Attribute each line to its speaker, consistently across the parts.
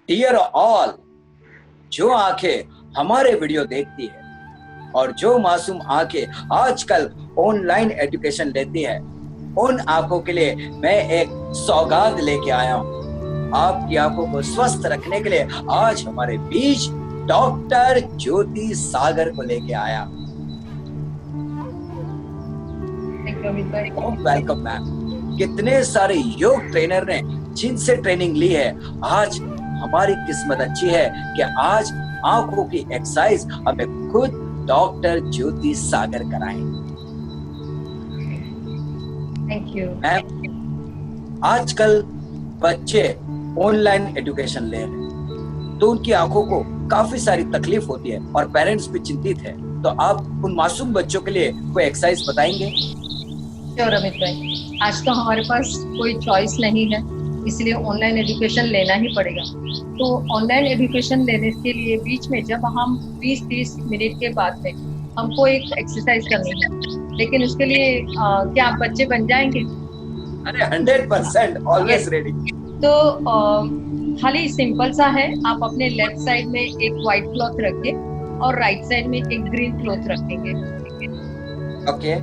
Speaker 1: Dear all, जो आंखें हमारे वीडियो देखती है और जो मासूम आंखें आजकल ऑनलाइन एजुकेशन लेती है, उन आंखों के लिए मैं एक सौगात लेके आया हूँ। आपकी आंखों को स्वस्थ रखने के लिए आज हमारे बीच डॉक्टर ज्योति सागर को लेके आया। Welcome ma'am. कितने सारे योग ट्रेनर ने जिनसे ट्रेनिंग ली है, आज हमारी किस्मत अच्छी है कि आज आंखों की एक्सरसाइज हमें खुद डॉक्टर ज्योति सागर कराएंगे।
Speaker 2: थैंक यू
Speaker 1: मैम, आजकल बच्चे ऑनलाइन एजुकेशन ले रहे हैं तो उनकी आंखों को काफी सारी तकलीफ होती है और पेरेंट्स भी चिंतित है, तो आप उन मासूम बच्चों के लिए कोई एक्सरसाइज बताएंगे?
Speaker 2: श्योर अमित भाई, आज तो हमारे पास कोई चॉइस नहीं है, इसलिए ऑनलाइन एजुकेशन लेना ही पड़ेगा। तो ऑनलाइन एजुकेशन लेने के लिए बीच में जब हम 20-30 मिनट के बाद में हमको एक एक्सरसाइज करनी है, लेकिन उसके लिए क्या आप बच्चे बन जाएंगे?
Speaker 1: अरे 100% ऑलवेज रेडी।
Speaker 2: तो खाली सिंपल सा है, आप अपने लेफ्ट साइड में एक व्हाइट क्लॉथ रखिए और राइट साइड में एक ग्रीन क्लॉथ रखेंगे।
Speaker 1: ओके,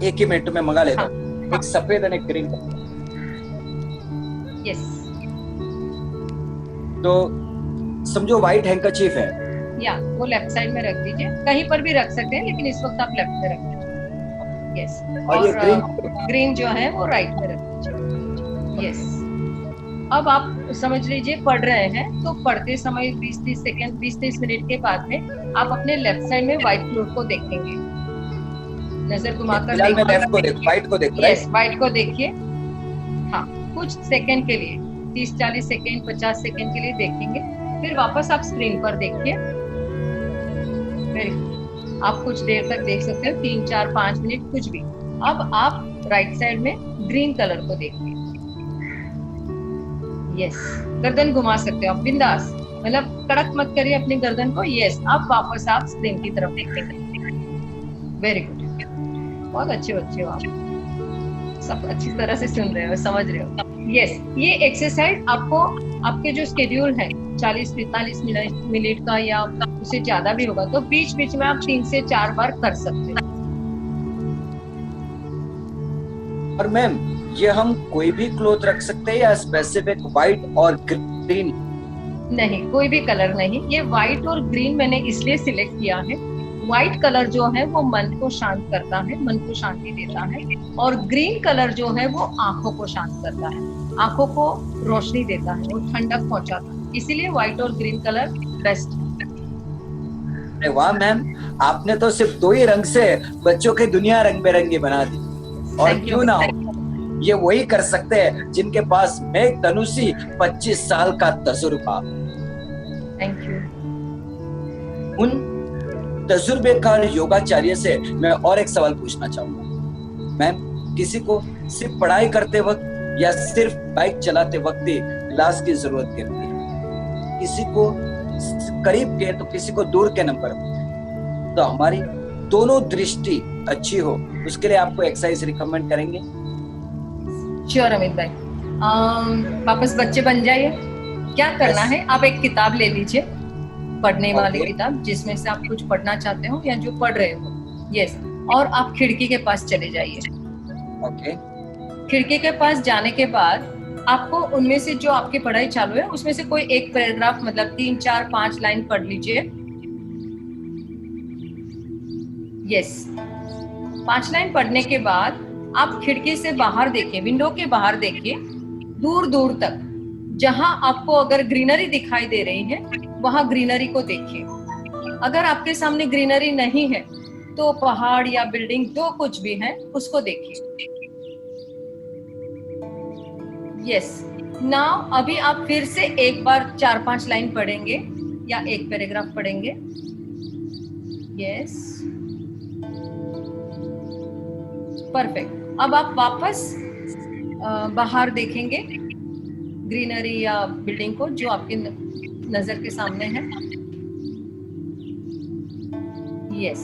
Speaker 1: एक ही मिनट में मंगा लेता हूँ। एक सफेद और एक ग्रीन।
Speaker 2: यस।
Speaker 1: तो समझो व्हाइट हैंकरचीफ है,
Speaker 2: या वो लेफ्ट साइड में रख दीजिए, कहीं पर भी रख सकते हैं, लेकिन इस वक्त आप लेफ्ट में रख दीजिए। यस। और ग्रीन जो है वो राइट में रख दीजिए। यस। अब आप समझ लीजिए पढ़ रहे हैं, तो पढ़ते समय 20-30 सेकेंड 20-30 मिनट के बाद में आप अपने लेफ्ट साइड में व्हाइट क्लॉथ को देखेंगे। नजर घुमाकर देखिए।
Speaker 1: लेफ्ट को देख, व्हाइट को देख।
Speaker 2: यस, व्हाइट को देखिए। हाँ, कुछ सेकंड के लिए 30-40 सेकंड 50 सेकंड के लिए देखेंगे, फिर वापस आप स्क्रीन पर देखिए। आप कुछ देर तक देख सकते हो, 3-4-5 मिनट कुछ भी। अब आप राइट साइड में ग्रीन कलर को देखिए। यस, गर्दन घुमा सकते हो आप बिंदास, मतलब कड़क मत करिए अपनी गर्दन को। यस, अब वापस आप स्क्रीन की तरफ देखेंगे। वेरी गुड, बहुत अच्छे बच्चे हो आप, सब अच्छी तरह से सुन रहे हो, समझ रहे हो। यस, ये एक्सरसाइज आपको आपके जो शेड्यूल है 40-45 मिनट का या उससे ज्यादा भी होगा, तो बीच बीच में आप 3 से 4 बार कर सकते हो।
Speaker 1: और मैम, ये हम कोई भी क्लॉथ रख सकते हैं या स्पेसिफिक व्हाइट और ग्रीन?
Speaker 2: नहीं, कोई भी कलर नहीं। ये व्हाइट और ग्रीन मैंने इसलिए सिलेक्ट किया है, व्हाइट कलर जो है वो मन को शांत करता है, मन को शांति देता है, और ग्रीन कलर जो है वो आंखों को शांत करता है, आंखों को रोशनी देता है, वो ठंडक पहुंचाता है, इसीलिए व्हाइट और ग्रीन कलर बेस्ट है।
Speaker 1: वाह मैम, आपने तो सिर्फ 2 ही रंग से बच्चों की दुनिया रंग बिरंगी बना दी। और क्यों ना हो, ये वही कर सकते हैं जिनके पास मेघ तनुषी 25 साल का तजुर्बा।
Speaker 2: Thank you.
Speaker 1: उन तजुर्बेकार योगाचार्य से मैं और एक सवाल पूछना चाहूंगा। मैम, किसी को सिर्फ पढ़ाई करते वक्त या सिर्फ बाइक चलाते वक्त ही ग्लास की जरूरत गिरती है, किसी को करीब के तो किसी को दूर के नंबर होते हैं, तो हमारी दोनों दृष्टि अच्छी हो उसके लिए आपको एक्सरसाइज रिकमेंड करेंगे?
Speaker 2: श्योर अमित भाई, वापस बच्चे बन जाइए। क्या करना है, आप एक किताब ले लीजिए, पढ़ने वाली किताब, जिसमें से आप कुछ पढ़ना चाहते हो या जो पढ़ रहे हो। यस, और आप खिड़की के पास चले जाइए।
Speaker 1: ओके।
Speaker 2: खिड़की के पास जाने के बाद आपको उनमें से जो आपकी पढ़ाई चालू है उसमें से कोई एक पैराग्राफ, मतलब 3-4-5 लाइन पढ़ लीजिए। यस, 5 लाइन पढ़ने के बाद आप खिड़की से बाहर देखिए, विंडो के बाहर देखिए, दूर दूर तक जहां आपको अगर ग्रीनरी दिखाई दे रही है वहां ग्रीनरी को देखिए। अगर आपके सामने ग्रीनरी नहीं है तो पहाड़ या बिल्डिंग जो कुछ भी है उसको देखिए। यस, नाउ अभी आप फिर से एक बार 4-5 लाइन पढ़ेंगे या एक पैराग्राफ पढ़ेंगे। Yes, perfect. अब आप वापस बाहर देखेंगे ग्रीनरी या बिल्डिंग को जो आपके नजर के सामने है। यस,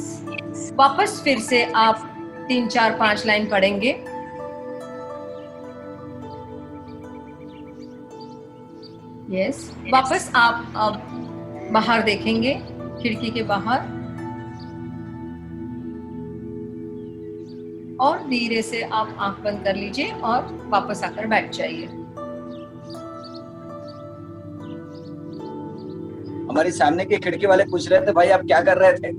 Speaker 2: वापस फिर से आप 3-4-5 लाइन पढ़ेंगे। यस, वापस आप अब बाहर देखेंगे, खिड़की के बाहर, और धीरे से आप आंख बंद कर लीजिए और वापस आकर बैठ जाइए।
Speaker 1: हमारी सामने की खिड़की वाले पूछ रहे थे भाई आप क्या कर रहे थे?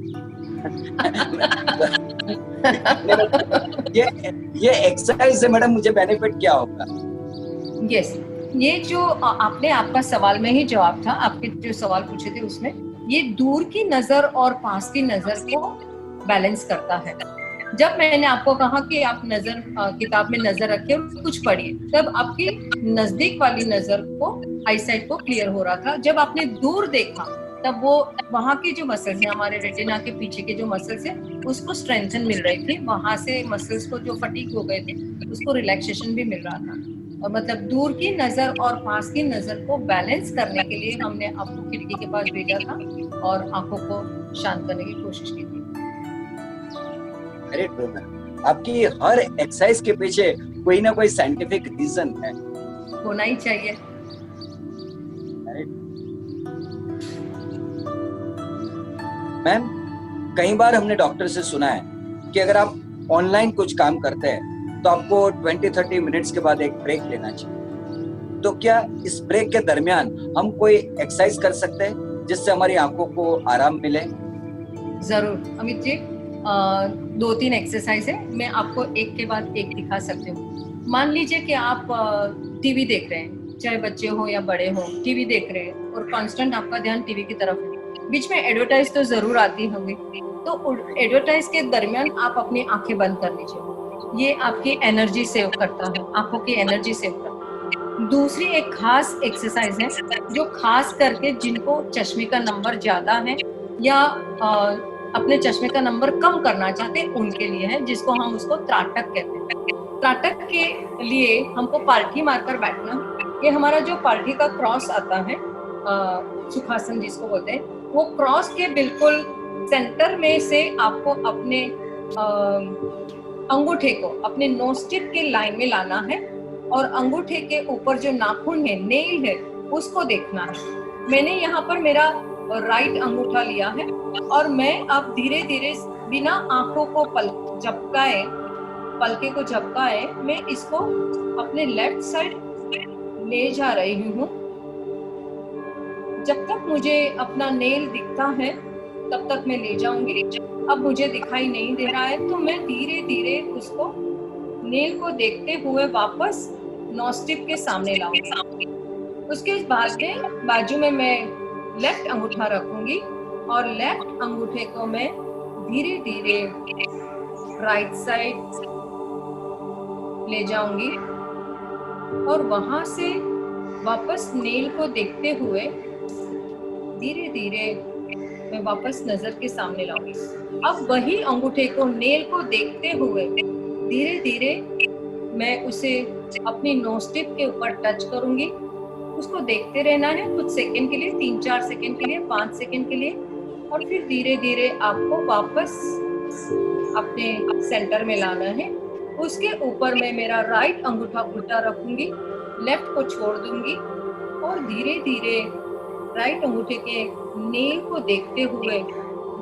Speaker 1: ये एक्सरसाइज से मैडम मुझे बेनिफिट क्या होगा?
Speaker 2: यस, ये जो आपने आपका सवाल में ही जवाब था, आपके जो सवाल पूछे थे उसमें, ये दूर की नजर और पास की नजर को बैलेंस करता है। जब मैंने आपको कहा कि आप नजर किताब में नजर रखिए और कुछ पढ़िए, तब आपकी नजदीक वाली नजर को, आईसाइट को क्लियर हो रहा था। जब आपने दूर देखा तब वो वहां की जो मसल्स है, हमारे रेटिना के पीछे के जो मसल्स है, उसको स्ट्रेंथन मिल रही थी। वहां से मसल्स को जो फटीग हो गए थे उसको रिलैक्सेशन भी मिल रहा था। और मतलब दूर की नजर और पास की नजर को बैलेंस करने के लिए हमने आपको खिड़की के पास भेजा था और आंखों को शांत करने की कोशिश की थी।
Speaker 1: वेरी ट्रू मैम, आपकी हर एक्सरसाइज के पीछे कोई ना कोई साइंटिफिक रीजन है,
Speaker 2: होना ही चाहिए।
Speaker 1: मैम कई बार हमने डॉक्टर से सुना है कि अगर आप ऑनलाइन कुछ काम करते हैं तो आपको 20-30 मिनट्स के बाद एक ब्रेक लेना चाहिए। तो क्या इस ब्रेक के दरमियान हम कोई एक्सरसाइज कर सकते हैं जिससे हमारी आंखों को आराम मिले?
Speaker 2: जरूर अमित जी, 2-3 एक्सरसाइज है, मैं आपको एक के बाद एक दिखा सकती हूँ। मान लीजिए कि आप टीवी देख रहे हैं, चाहे बच्चे हो या बड़े हो, टीवी देख रहे हैं और कांस्टेंट आपका ध्यान टीवी की तरफ है। बीच में एडवर्टाइज तो जरूर आती होंगी, तो एडवर्टाइज के दरमियान आप अपनी आंखें बंद कर लीजिए। ये आपकी एनर्जी सेव करता है, आंखों की एनर्जी सेव करता है। दूसरी एक खास एक्सरसाइज है जो खास करके जिनको चश्मे का नंबर ज्यादा है या अपने चश्मे का नंबर कम करना चाहते हैं उनके लिए है, जिसको हम उसको त्राटक कहते हैं। त्राटक के लिए हमको पालथी मारकर बैठना है। ये हमारा जो पालथी का क्रॉस आता है, सुखासन जिसको बोलते हैं, वो क्रॉस के बिल्कुल सेंटर में से आपको अपने अंगूठे को अपने नोज टिप के लाइन में लाना है और अंगूठे के ऊपर जो नाखून है, नेल है, उसको देखना है। मैंने यहाँ पर मेरा राइट अंगूठा लिया है और मैं अब धीरे धीरे बिना आंखों को झपकाए, पलके को झपकाए, मैं इसको अपने लेफ्ट साइड ले जा रही हूँ। जब तक मुझे अपना नेल दिखता है तब तक मैं ले जाऊंगी। अब मुझे दिखाई नहीं दे रहा है तो मैं धीरे धीरे उसको नेल को देखते हुए वापस नोज टिप के सामने लाऊंगी। उसके बाद में बाजू में मैं लेफ्ट अंगूठा रखूंगी और लेफ्ट अंगूठे को मैं धीरे धीरे राइट साइड ले जाऊंगी और वहां से वापस नेल को देखते हुए धीरे धीरे मैं वापस नजर के सामने लाऊंगी। अब वही अंगूठे को नेल को देखते हुए धीरे धीरे मैं उसे अपनी नोज टिप के ऊपर टच करूंगी। उसको देखते रहना है कुछ सेकंड के लिए, 3-4 सेकंड के लिए, 5 सेकंड के लिए, और फिर धीरे धीरे आपको वापस अपने सेंटर में लाना है। उसके ऊपर मैं मेरा राइट अंगूठा उल्टा रखूंगी, लेफ्ट को छोड़ दूंगी और धीरे धीरे राइट अंगूठे के नेल को देखते हुए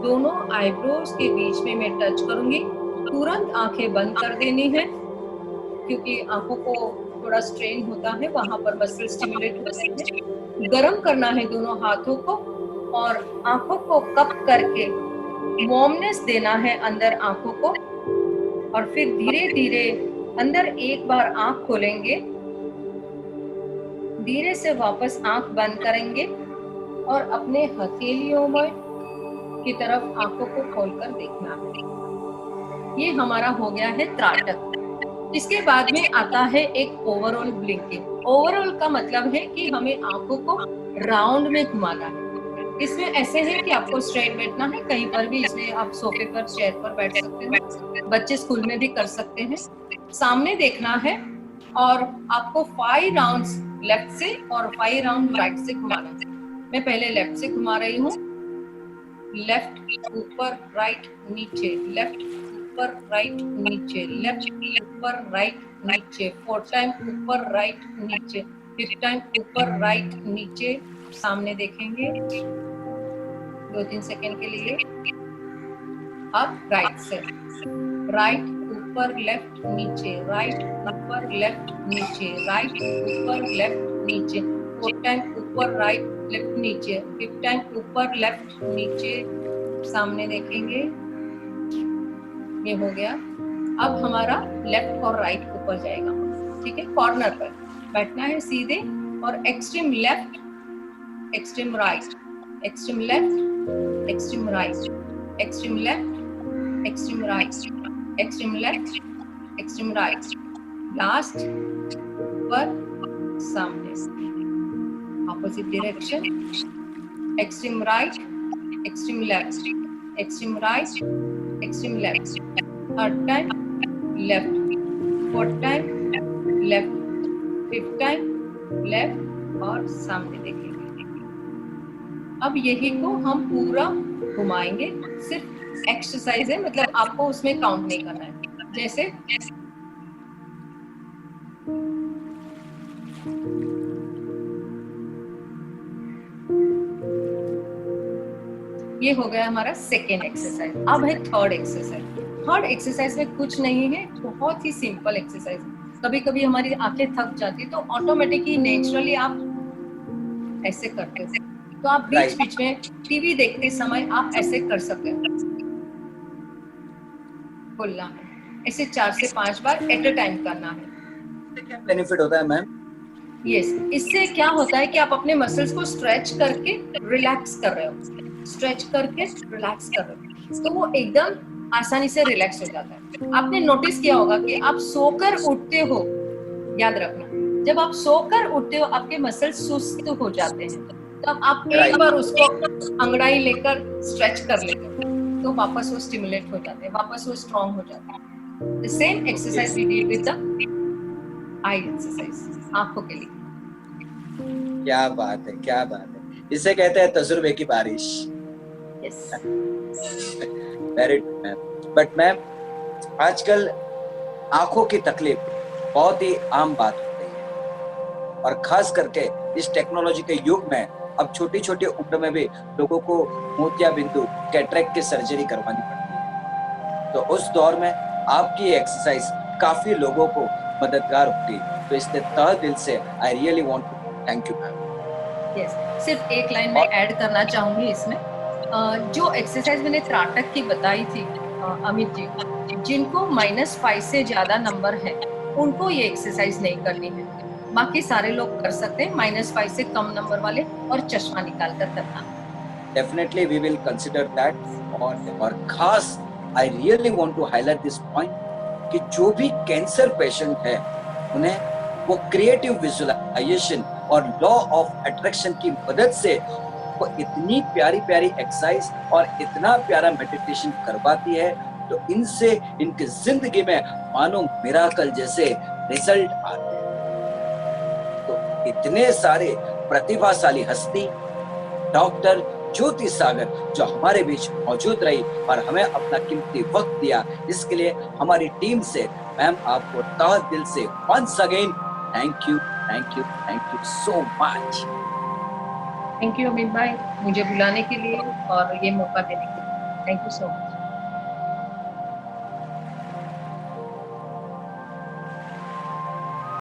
Speaker 2: दोनों आईब्रोज के बीच में मैं टच करूंगी। तुरंत आंखें बंद कर देनी है क्योंकि आंखों को थोड़ा स्ट्रेन होता है, वहां पर मसल स्टिमुलेट होते हैं। गर्म करना है दोनों हाथों को और आंखों को कप करके वार्मनेस देना है अंदर आंखों को, और फिर धीरे धीरे अंदर एक बार आंख खोलेंगे, धीरे से वापस आंख बंद करेंगे और अपने हथेलियों में की तरफ आंखों को खोलकर देखना है। ये हमारा हो गया है त्राटक। इसके बाद में आता है एक ओवरऑल ब्लिंकिंग। ओवरऑल का मतलब है कि हमें आंखों को राउंड में घुमाना है। इसमें ऐसे है कि आपको स्ट्रेट बैठना है, कहीं पर भी, इसलिए आप सोफे पर, चेयर पर बैठ सकते हैं, बच्चे स्कूल में भी कर सकते हैं। सामने देखना है और आपको 5 राउंड्स लेफ्ट से और 5 राउंड राइट से घुमाना है। मैं पहले लेफ्ट से घुमा रही हूँ, लेफ्ट ऊपर राइट नीचे, लेफ्ट ऊपर राइट नीचे, लेफ्ट ऊपर राइट नीचे, 4 टाइम ऊपर राइट नीचे, 5 टाइम ऊपर राइट नीचे सामने देखेंगे 2-3 सेकेंड के लिए। अब राइट से राइट ऊपर लेफ्ट नीचे, राइट ऊपर लेफ्ट नीचे, राइट ऊपर लेफ्ट नीचे। 4 टाइम ऊपर राइट लेफ्ट नीचे, 5 टाइम ऊपर लेफ्ट नीचे सामने देखेंगे। ये हो गया। अब हमारा लेफ्ट और राइट ऊपर जाएगा, ठीक है। कॉर्नर पर बैठना है सीधे और extreme left, extreme right, extreme left, extreme right, extreme left, extreme right, extreme left, extreme right. Last ऊपर सामने opposite direction, extreme right, extreme left, extreme right, extreme left. 3rd time left, 4th time left, 5th time left और सामने देखेंगे। अब यही को हम पूरा घुमाएंगे। सिर्फ एक्सरसाइज है, मतलब आपको उसमें काउंट नहीं करना है। जैसे ये हो गया हमारा सेकेंड एक्सरसाइज। अब है थर्ड एक्सरसाइज। थर्ड एक्सरसाइज में कुछ नहीं है, बहुत ही सिंपल एक्सरसाइज। कभी कभी हमारी आंखें थक जाती है तो ऑटोमेटिकली नेचुरली आप ऐसे करते हो, तो आप बीच बीच में टीवी देखते समय आप ऐसे कर सकते हो। बोलना है ऐसे 4 से 5 बार एट अ टाइम करना है।
Speaker 1: क्या बेनिफिट होता है मैम?
Speaker 2: यस, इससे क्या होता है कि आप अपने मसल्स को स्ट्रेच करके रिलैक्स कर रहे हो, स्ट्रेच करके रिलैक्स कर रहे हो, तो वो एकदम आसानी से रिलैक्स हो जाता है। आपने नोटिस किया होगा कि आप सोकर उठते हो, याद रखना, जब आप सोकर उठते हो आपके मसल सुस्त हो जाते हैं, तब आप एक बार उसको अंगड़ाई लेकर स्ट्रेच कर लेते हो तो वापस वो स्टिमुलेट हो जाते हैं, वापस वो स्ट्रांग हो जाते हैं। The same exercise we did with the eye exercise, आंखों के लिए।
Speaker 1: क्या बात है, क्या बात है। इसे कहते हैं तजुर्बे की बारिश।
Speaker 2: Yes.
Speaker 1: Very good ma'am. But ma'am, आजकल आंखों की तकलीफ बहुत ही आम बात हो गई है और खास करके इस टेक्नोलॉजी के युग में अब छोटी छोटी उम्र में भी लोगों को मोतिया बिंदु, कैटरेक्ट की सर्जरी करवानी पड़ती है। तो उस दौर में आपकी एक्सरसाइज काफी लोगों को मददगार होगी, तो इसलिए तहे दिल से I really want to thank you ma'am.
Speaker 2: Yes, सिर्फ एक लाइन में ऐड करना चाहूंगी इसमें। जो एक्सरसाइज मैंने त्राटक की बताई थी अमित जी, जिनको -5 से ज्यादा नंबर है उनको ये एक्सरसाइज नहीं करनी है, बाकी सारे लोग कर सकते हैं। -5 से कम नंबर वाले और चश्मा निकाल कर करना।
Speaker 1: Definitely we will consider that. और खास I really want to highlight this point कि जो भी कैंसर पेशेंट है उन्हें वो क्रिएटिव विजुअलाइजेशन और लॉ ऑफ अट्रैक्शन की मदद से वो इतनी प्यारी प्यारी एक्सरसाइज और इतना प्यारा मेडिटेशन करवाती है, तो इनसे इनकी जिंदगी में मानो मिराकल जैसे रिजल्ट आते हैं। तो इतने सारे प्रतिभाशाली हस्ती डॉक्टर ज्योति सागर जो हमारे बीच मौजूद रही और हमें अपना कीमती वक्त दिया, इसके लिए हमारी टीम से मैम आपको तहे दिल से once again thank you, thank you, thank you so much.
Speaker 2: Thank you Amit भाई, मुझे बुलाने के लिए और ये मौका देने के लिए। Thank you so much.